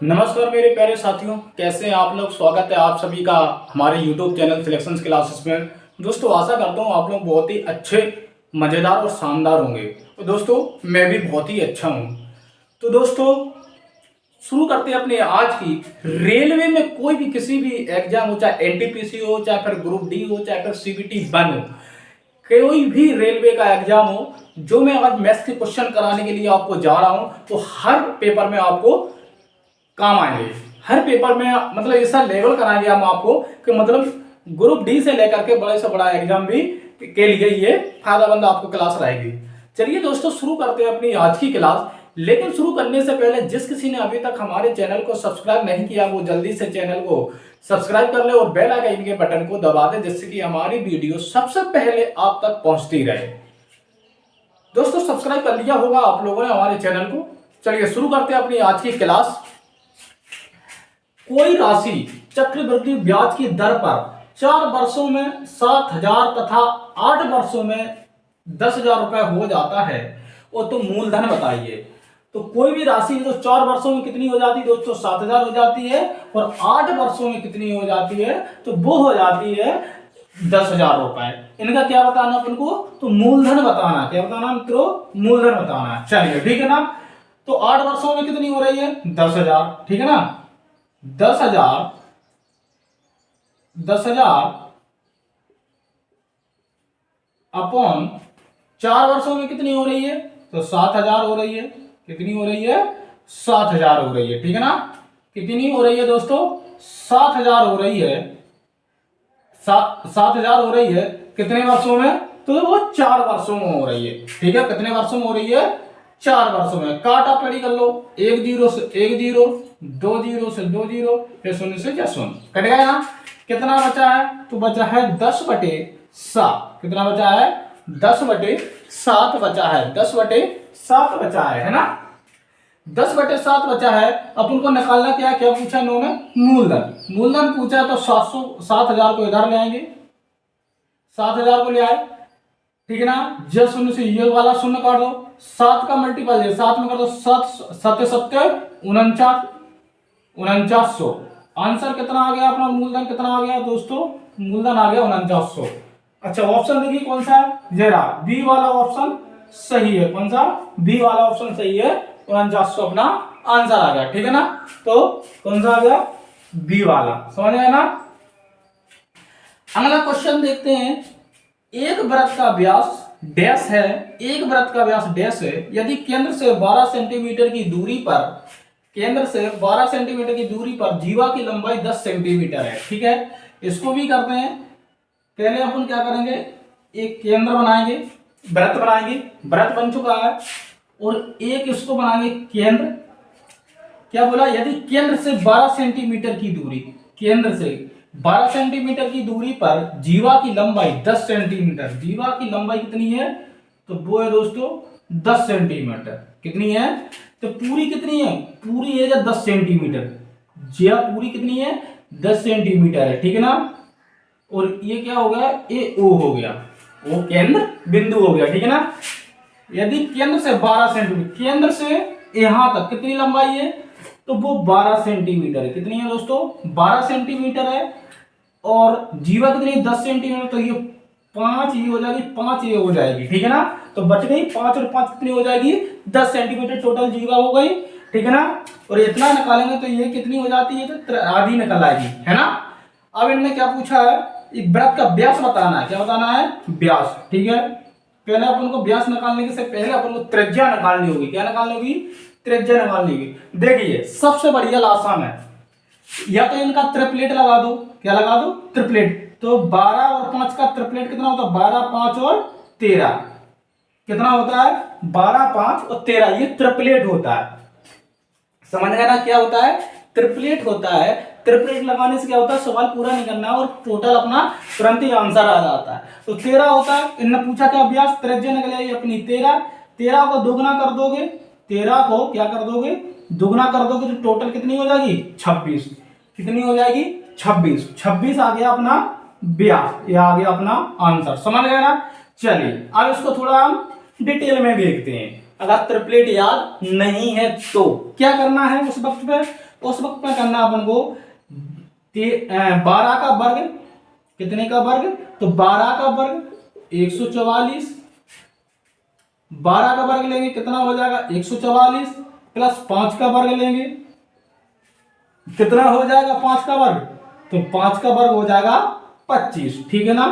नमस्कार मेरे प्यारे साथियों, कैसे हैं आप लोग। स्वागत है आप सभी का हमारे YouTube चैनल सिलेक्शंस क्लासेस में। दोस्तों आशा करता हूँ आप लोग बहुत ही अच्छे, मज़ेदार और शानदार होंगे। तो दोस्तों मैं भी बहुत ही अच्छा हूँ। तो दोस्तों शुरू करते हैं अपने आज की। रेलवे में कोई भी किसी भी एग्जाम हो, चाहे एनटीपीसी हो, चाहे फिर ग्रुप डी हो, चाहे फिर सीबीटी 1 हो, कोई भी रेलवे का एग्जाम हो, जो मैं आज मैथ्स के क्वेश्चन कराने के लिए आपको जा रहा हूँ, तो हर पेपर में आपको काम आएंगे। हर पेपर में मतलब ऐसा लेवल कराएंगे हम आपको कि मतलब ग्रुप डी से लेकर के बड़े से बड़ा एग्जाम भी के लिए ये फायदामंद आपको क्लास रहेगी। चलिए दोस्तों शुरू करते हैं अपनी आज की क्लास। लेकिन शुरू करने से पहले जिस किसी ने अभी तक हमारे चैनल को सब्सक्राइब नहीं किया, वो जल्दी से चैनल को सब्सक्राइब कर ले और बेल आइकन के बटन को दबा दे, जिससे कि हमारी वीडियो सबसे पहले आप तक पहुंचती रहे। दोस्तों सब्सक्राइब कर लिया होगा आप लोगों ने हमारे चैनल को। चलिए शुरू करते हैं अपनी आज की क्लास। कोई राशि चक्रवृद्धि ब्याज की दर पर 4 वर्षों में 7,000 तथा 8 वर्षों में 10,000 रुपए हो जाता है, और तो मूलधन बताइए। तो कोई भी राशि जो 4 वर्षों में कितनी हो जाती है दोस्तों, 7,000 हो जाती है, और 8 वर्षों में कितनी हो जाती है, तो वो हो जाती है 10,000 रुपए। इनका क्या बताना अपन को, तो मूलधन बताना। क्या बताना मित्रों, मूलधन बताना। चलिए ठीक है ना। तो 8 वर्षों में कितनी हो रही है, 10,000, ठीक है ना। 10,000 अपॉन 4 वर्षों में कितनी हो रही है, तो 7,000 हो रही है। कितनी हो रही है, 7,000 हो रही है, ठीक है ना। कितनी हो रही है दोस्तों, 7,000 हो रही है। 7,000 हो रही है कितने वर्षों में, तो वो 4 वर्षों में हो रही है, ठीक है। कितने वर्षों में हो रही है, 4 वर्षों में। काटा पड़ी कर लो, 1 0 से 1 0, 2 0 से 2 0, फिर 0 से क्या 0, कट गया ना। कितना बचा है, तो बचा है 10/7। कितना बचा है, 10/7 बचा है। 10/7 बचा है ना। 10/7 बचा है। अपन को निकालना क्या, क्या पूछा इन्होंने, मूलधन। मूलधन पूछा है तो 7,000 को इधर ले आएंगे, 7,000 को ले आए, ठीक है ना। जब 0 से ये वाला 0 काट दो, 7 का मल्टीपल है 7 में कर दो, 7 7 4900। आंसर कितना आ गया अपना, मूलधन कितना आ गया दोस्तों, मूलधन आ गया 4900। अच्छा ऑप्शन देखिए कौन सा है, जरा बी वाला ऑप्शन सही है। कौन सा, बी वाला ऑप्शन सही है, 4900 अपना आंसर आ गया, ठीक है ना। तो कौन सा आ गया, बी वाला, समझ आया ना। अगला क्वेश्चन देखते हैं। एक वृत्त का व्यास डैश है, एक वृत्त का व्यास डैश है, यदि केंद्र से 12 सेंटीमीटर की दूरी पर, केंद्र से 12 सेंटीमीटर की दूरी पर जीवा की लंबाई 10 सेंटीमीटर है, ठीक है। इसको भी करते हैं। पहले अपन क्या करेंगे, एक केंद्र बनाएंगे, वृत्त बनाएंगे, वृत्त बन चुका है, और एक इसको बनाएंगे केंद्र। क्या बोला, यदि केंद्र से 12 सेंटीमीटर की दूरी, केंद्र से 12 सेंटीमीटर की दूरी पर जीवा की लंबाई 10 सेंटीमीटर, जीवा की लंबाई कितनी है, तो वो है दोस्तों 10 सेंटीमीटर। कितनी है, तो पूरी कितनी है, पूरी है 10 सेंटीमीटर। जीवा पूरी कितनी है, 10 सेंटीमीटर है, ठीक है ना। और ये क्या हो गया, ये ओ हो गया, वो केंद्र बिंदु हो गया, ठीक है ना। यदि केंद्र से 12 सेंटीमीटर, केंद्र से यहां तक कितनी लंबाई है, तो वो 12 सेंटीमीटर है। कितनी है दोस्तों, 12 सेंटीमीटर है। और जीवा कितनी, 10 सेंटीमीटर, तो ये 5 ये हो जाएगी, 5 ये हो जाएगी, ठीक है ना। तो बच गई 5 और 5 कितनी हो जाएगी, 10 सेंटीमीटर टोटल जीवा हो गई, ठीक है ना। और इतना निकालेंगे तो ये कितनी हो जाती है, तो आधी निकल आएगी, है ना। अब इनने क्या पूछा है, एक वृत्त का व्यास बताना है। क्या बताना है, व्यास, ठीक है। पहले अपन को व्यास निकालने से पहले अपन को त्रिज्या निकालनी होगी। क्या निकालनी होगी, त्रिज्या निकालनी होगी। देखिए सबसे बढ़िया आसान है, या तो इनका ट्रिपलेट लगा दो। क्या लगा दो, ट्रिपलेट। तो 12 और 5 का ट्रिपलेट कितना होता है, 12 5 और 13 कितना होता है, 12 5 और 13, ये ट्रिपलेट होता है। समझ गया ना, क्या होता है, ट्रिपलेट होता है। ट्रिपलेट लगाने से क्या होता है, सवाल पूरा नहीं करना और टोटल अपना तुरंत ही आंसर आ जाता है। तो 13 होता है। इनने पूछा क्या व्यास, त्रिज्या निकल आई अपनी 13। 13 को दोगुना कर दोगे, 13 को क्या कर दोगे, दुगना कर दोगे, तो टोटल कितनी हो जाएगी, 26। कितनी हो जाएगी, 26। 26 आ गया अपना व्यास, ये आ गया अपना आंसर। समझ गए ना। चलिए अब इसको थोड़ा हम डिटेल में देखते हैं। अगर ट्रिपलेट याद नहीं है तो क्या करना है उस वक्त पे, उस वक्त में करना अपन को 12 का वर्ग, कितने का वर्ग, तो 12 का वर्ग 144, 12 का वर्ग लेंगे कितना हो जाएगा 144, प्लस 5 का वर्ग लेंगे कितना हो जाएगा 5 का वर्ग, तो 5 का वर्ग हो जाएगा 25, ठीक है ना,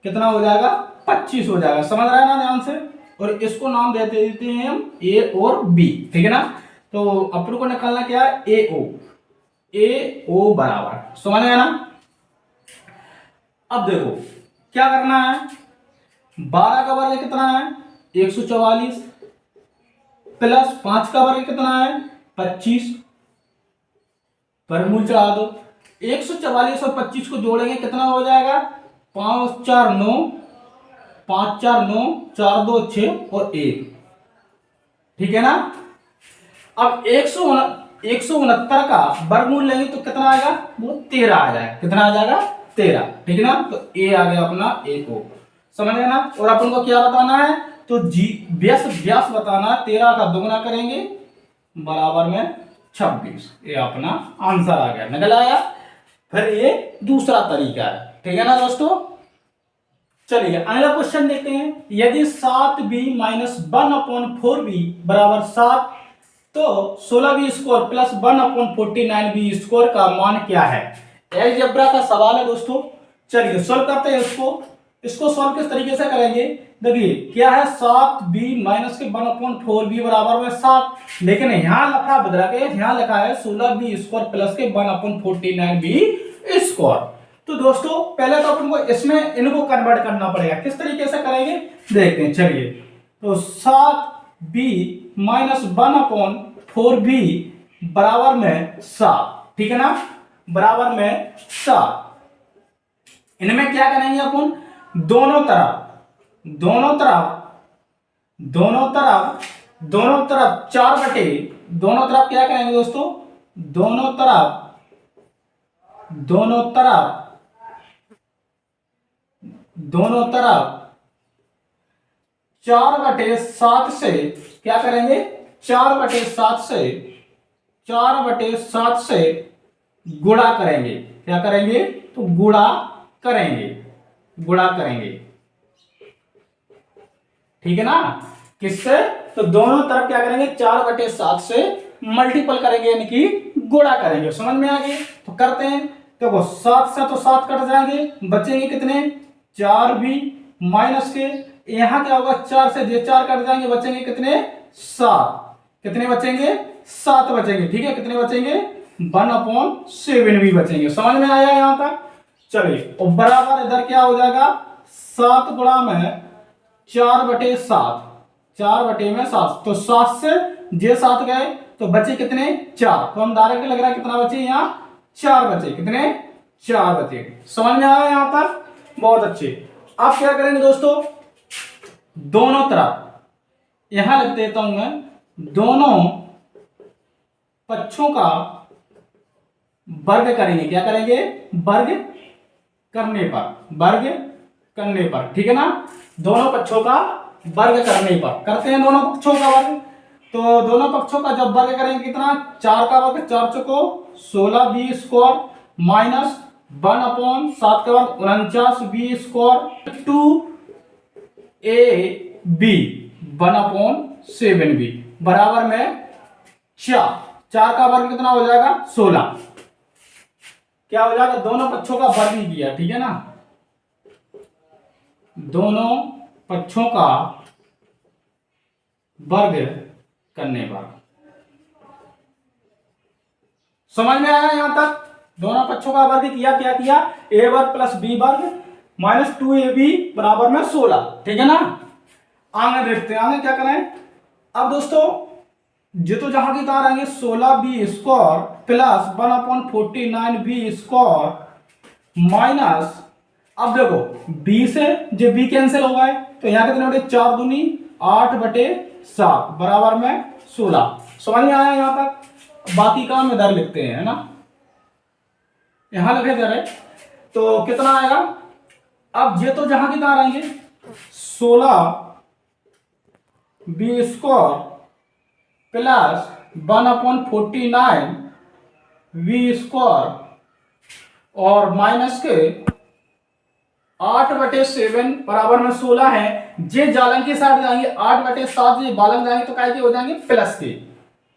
कितना हो जाएगा 25 हो जाएगा। समझ रहा है ना ध्यान से। और इसको नाम देते हैं हम ए और बी, ठीक है ना। तो अपन को निकालना क्या है, ए ओ, ए ओ बराबर, समझ आया ना। अब देखो क्या करना है, 12 का वर्ग कितना है 144, प्लस 5 का वर्ग कितना है 25, वर्गमूल चढ़ा दो। 144 और 25 को जोड़ेंगे कितना हो जाएगा 5 4 9, 5 4 9, 4 2 6 और 1, ठीक है ना। अब 169 का वर्गमूल लेंगे तो कितना आएगा, वो 13 आ जाएगा, कितना आ जाएगा 13, ठीक है ना। तो ए आ गया अपना ए ओ, समझ गए ना। और अपन को क्या बताना है, तो जी व्यास व्यास बताना है, 13 का दोगुना करेंगे बराबर में 26, ये अपना आंसर आ गया, निकल आया। फिर ये दूसरा तरीका है, ठीक है ना दोस्तों। चलिए अगला क्वेश्चन देखते हैं। यदि 7b माइनस 1/4b बराबर 7, तो 16b square plus 1/49b square का मान क्या है। अलजेब्रा का सवाल है दोस्तों। चलिए सॉल्व करते हैं इसको। इसको सॉल्व किस तरीके से करेंगे, देखिए क्या है 7b माइनस के 1/4b बराबर में 7, लेकिन यहां लिखा बदला के, यहां लिखा है 16b स्क्वायर प्लस के 1/49b स्क्वायर। तो दोस्तों पहले तो अपन को इसमें इनको कन्वर्ट करना पड़ेगा, किस तरीके से करेंगे देखते हैं। चलिए तो 7b माइनस 1/4b बराबर में 7, ठीक है ना, बराबर में 7। इनमें क्या करेंगे अपन, दोनों तरफ दोनों तरफ दोनों तरफ दोनों तरफ 4 बटे, दोनों तरफ क्या करेंगे दोस्तों, दोनों तरफ दोनों तरफ दोनों तरफ 4/7 से क्या करेंगे, 4/7 से 4/7 से गुणा करेंगे, क्या करेंगे, तो गुणा करेंगे, गुणा करेंगे, ठीक है ना। किससे, तो दोनों तरफ क्या करेंगे 4/7 से मल्टीपल करेंगे, यानी कि गुणा करेंगे। समझ में आ गई, तो करते हैं। देखो 7 से तो 7 कट जाएंगे, बचेंगे कितने 4b माइनस के, यहां क्या होगा 4 से ये 4 कट जाएंगे, बचेंगे कितने 7, कितने बचेंगे 7 बचेंगे, ठीक है, कितने बचेंगे 1/7 भी बचेंगे। समझ में आया यहां तक। चलिए और बराबर इधर क्या हो जाएगा 7 गुणा में 4/7, 4/7, तो 7 से जे 7 गए तो बचे कितने 4, तो हम डायरेक्ट लग रहा है कितना बचे यहाँ 4 बचे, कितने 4 बचे। समझ में आया यहां तक, बहुत अच्छे। अब क्या करेंगे दोस्तों, दोनों तरफ यहां लिख देता हूं मैं, दोनों पक्षों का वर्ग करेंगे, क्या करेंगे वर्ग करने पर, वर्ग करने पर, ठीक है ना, दोनों पक्षों का वर्ग करने पर करते हैं दोनों पक्षों का वर्ग। तो दोनों पक्षों का जब वर्ग करेंगे कितना 4 का वर्ग 4 चौको 16b स्क्वायर माइनस 1/7 का वर्ग 49b स्क्वायर 2ab 1/7b बराबर में 4 का वर्ग कितना हो जाएगा 16, क्या हो जाएगा, दोनों पक्षों का वर्ग ही किया, ठीक है ना, दोनों पक्षों का वर्ग करने पर। समझ में आया यहां तक, दोनों पक्षों का वर्ग किया, क्या किया a वर्ग प्लस b वर्ग माइनस 2ab बराबर में 16, ठीक है ना। आगे देखते हैं, आगे क्या करें। अब दोस्तों जो तो जहां की तार आएंगे 16b square plus 1/49b square minus, अब देखो b से जो b कैंसिल हो गए तो यहां कितने बटे 4 दूनी 8/7 बराबर में 16। समझ में आया यहां तक, बाकी काम इधर लिखते हैं, है ना, यहां लिखे दे रहे, तो कितना आएगा। अब ये तो जहां की तार आएंगे 16b square plus 1/49 we square और माइनस के 8/7 बराबर में 16 है। जे जालन की साइड जाएंगे 8/7, ये बालक जाएंगे तो काय के हो जाएंगे प्लस के।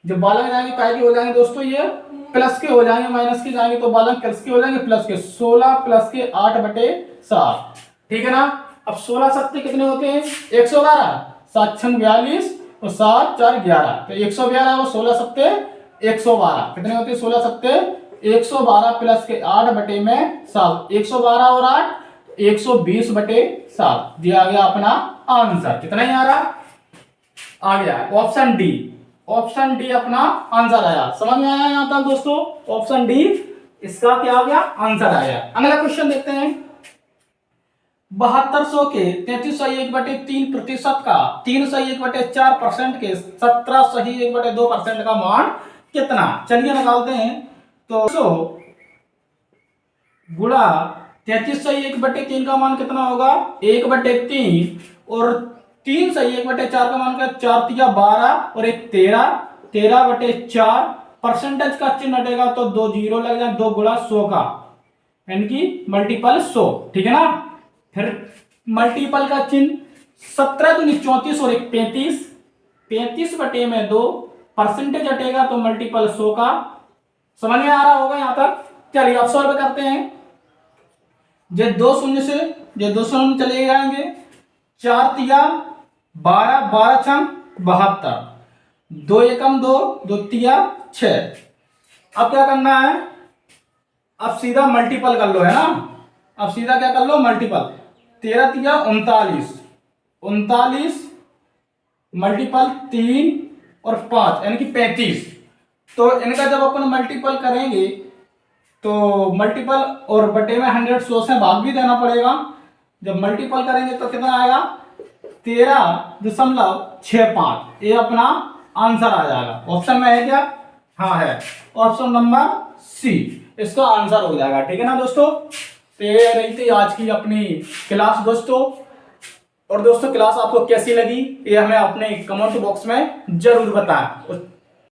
जो बालक जाएंगे काय के हो जाएंगे दोस्तों, ये प्लस के हो जाएंगे, माइनस के जाएंगे तो बालक प्लस के हो जाएंगे, प्लस के 16 प्लस के 8/7। ठीक है ना। अब 16 सत्ते कितने होते हैं 112, 7 6 42 और 7 4 11, तो 112 और 16 सत्ते 112 कितने होते हैं 16 सत्ते 112 प्लस के 8/7, 112 और 8 120/7 दिया गया अपना आंसर। कितना ही आ रहा आ गया ऑप्शन डी। ऑप्शन डी अपना आंसर आया। समझ में आया यहाँ तक दोस्तों, ऑप्शन डी इसका क्या आ गया आंसर आया। अगला क्वेश्चन देखते हैं। 7200 के 3301/3% का 301/4% के 1701/2% का मान कितना। चलिए निकालते हैं। तो 100 गुणा 3301/3 का मान कितना होगा 1/3 और 301/4 का मान क्या 4 तिया 12 और 1 13, 13/4 परसेंटेज का चिन्ह हटेगा तो 2 जीरो लग जाए, 2 गुणा 100 का यानी कि मल्टीपल 100। ठीक है ना। फिर मल्टीपल का चिन्ह 17 दूनी 34 और 1 35, 35/2 परसेंटेज हटेगा तो मल्टीपल 100 का। समझ में आ रहा होगा यहाँ तक। चलिए अब सॉल्व करते हैं। जो 2 शून्य से जो 2 शून्य चले जाएंगे, 4 तिया 12, 12 छम 72, 2 एकम 2, 2 तिया 6। अब क्या करना है, अब सीधा मल्टीपल कर लो, है ना। अब सीधा क्या कर लो मल्टीपल, 13 तिया 39, 39 मल्टीपल 3 और 5 यानी कि 35। तो इनका जब अपन मल्टीपल करेंगे तो मल्टीपल और बटे में 100 से भाग भी देना पड़ेगा। जब मल्टीपल करेंगे तो कितना आएगा 13.65। ये अपना आंसर आ जाएगा। ऑप्शन में है क्या, हाँ है, ऑप्शन नंबर सी इसका आंसर हो जाएगा। ठीक है ना दोस्तों। तो ये रही थी आज की अपनी क्लास दोस्तों। और दोस्तों क्लास आपको कैसी लगी ये हमें अपने कमेंट बॉक्स में जरूर बताएं।